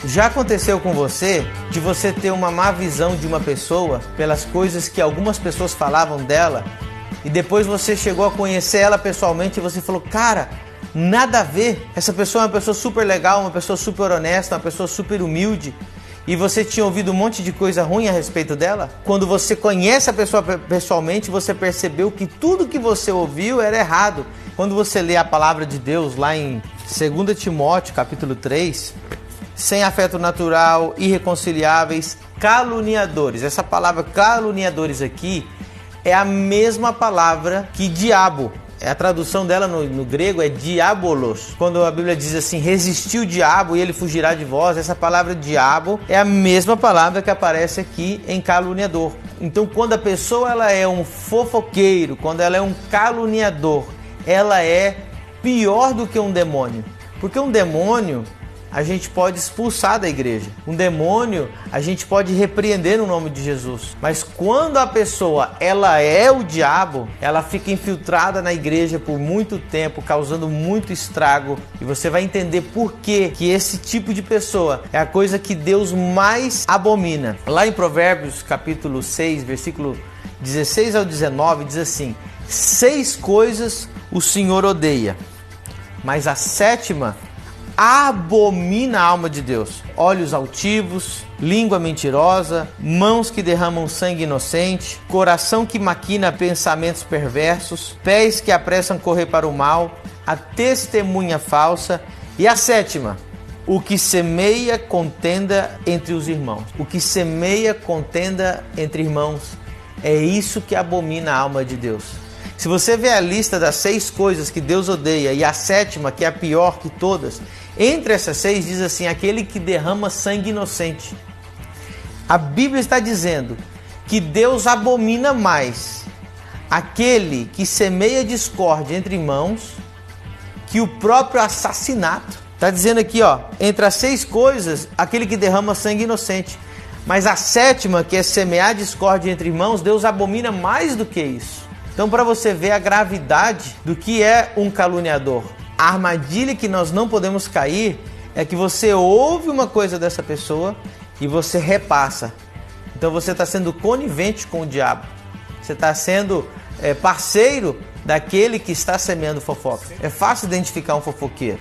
Já aconteceu com você de você ter uma má visão de uma pessoa pelas coisas que algumas pessoas falavam dela e depois você chegou a conhecer ela pessoalmente e você falou, cara, nada a ver, essa pessoa é uma pessoa super legal, uma pessoa super honesta, uma pessoa super humilde e você tinha ouvido um monte de coisa ruim a respeito dela? Quando você conhece a pessoa pessoalmente, você percebeu que tudo que você ouviu era errado. Quando você lê a palavra de Deus lá em 2 Timóteo, capítulo 3, sem afeto natural, irreconciliáveis, caluniadores. Essa palavra caluniadores aqui é a mesma palavra que diabo. A tradução dela no grego é diabolos. Quando a Bíblia diz assim, resistiu o diabo e ele fugirá de vós, essa palavra diabo é a mesma palavra que aparece aqui em caluniador. Então quando a pessoa ela é um fofoqueiro, quando ela é um caluniador, ela é pior do que um demônio. Porque um demônio a gente pode expulsar da igreja. Um demônio a gente pode repreender no nome de Jesus. Mas quando a pessoa ela é o diabo, ela fica infiltrada na igreja por muito tempo, causando muito estrago. E você vai entender por que esse tipo de pessoa é a coisa que Deus mais abomina. Lá em Provérbios capítulo 6, versículo 16 ao 19, diz assim: 6 coisas o Senhor odeia, mas a 7ª abomina a alma de Deus: olhos altivos, língua mentirosa, mãos que derramam sangue inocente, coração que maquina pensamentos perversos, pés que apressam correr para o mal, a testemunha falsa, e a 7ª, o que semeia contenda entre os irmãos. O que semeia contenda entre irmãos, é isso que abomina a alma de Deus. Se você vê a lista das 6 coisas que Deus odeia e a 7ª, que é a pior que todas, entre essas 6 diz assim, aquele que derrama sangue inocente. A Bíblia está dizendo que Deus abomina mais aquele que semeia discórdia entre irmãos que o próprio assassinato. Está dizendo aqui, ó, entre as 6 coisas, aquele que derrama sangue inocente. Mas a 7ª, que é semear discórdia entre irmãos, Deus abomina mais do que isso. Então, para você ver a gravidade do que é um caluniador, a armadilha que nós não podemos cair é que você ouve uma coisa dessa pessoa e você repassa. Então você está sendo conivente com o diabo. Você está sendo parceiro daquele que está semeando fofoca. É fácil identificar um fofoqueiro.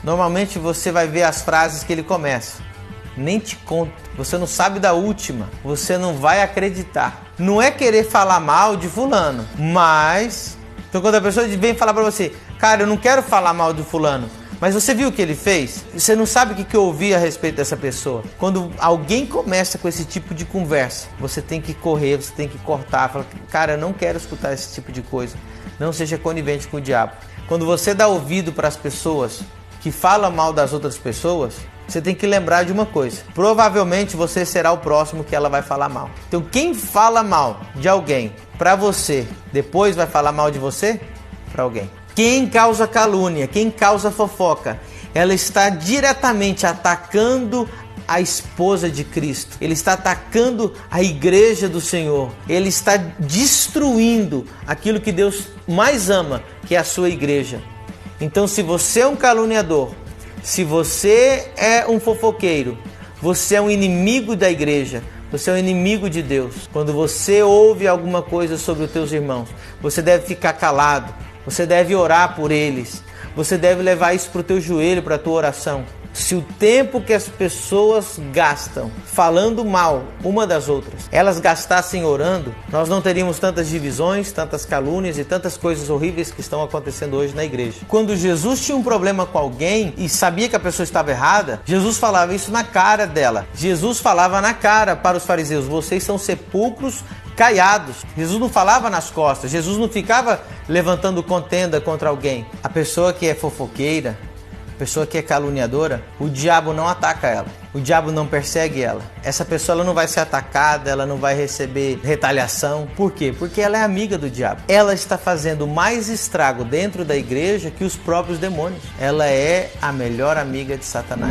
Normalmente você vai ver as frases que ele começa. Nem te conto, você não sabe da última, você não vai acreditar. Não é querer falar mal de fulano, mas... Então quando a pessoa vem falar pra você, cara, eu não quero falar mal de fulano, mas você viu o que ele fez? Você não sabe o que eu ouvi a respeito dessa pessoa. Quando alguém começa com esse tipo de conversa, você tem que correr, você tem que cortar, falar, cara, eu não quero escutar esse tipo de coisa. Não seja conivente com o diabo. Quando você dá ouvido para as pessoas que falam mal das outras pessoas, você tem que lembrar de uma coisa: provavelmente você será o próximo que ela vai falar mal. Então quem fala mal de alguém para você, depois vai falar mal de você para alguém. Quem causa calúnia, quem causa fofoca, ela está diretamente atacando a esposa de Cristo. Ele está atacando a igreja do Senhor. Ele está destruindo aquilo que Deus mais ama, que é a sua igreja. Então, se você é um caluniador, se você é um fofoqueiro, você é um inimigo da igreja, você é um inimigo de Deus. Quando você ouve alguma coisa sobre os teus irmãos, você deve ficar calado, você deve orar por eles, você deve levar isso para o teu joelho, para a tua oração. Se o tempo que as pessoas gastam falando mal uma das outras, elas gastassem orando, nós não teríamos tantas divisões, tantas calúnias e tantas coisas horríveis que estão acontecendo hoje na igreja. Quando Jesus tinha um problema com alguém e sabia que a pessoa estava errada, Jesus falava isso na cara dela. Jesus falava na cara para os fariseus: vocês são sepulcros caiados. Jesus não falava nas costas, Jesus não ficava levantando contenda contra alguém. A pessoa que é fofoqueira, pessoa que é caluniadora, o diabo não ataca ela, o diabo não persegue ela. Essa pessoa ela não vai ser atacada, ela não vai receber retaliação. Por quê? Porque ela é amiga do diabo. Ela está fazendo mais estrago dentro da igreja que os próprios demônios. Ela é a melhor amiga de Satanás.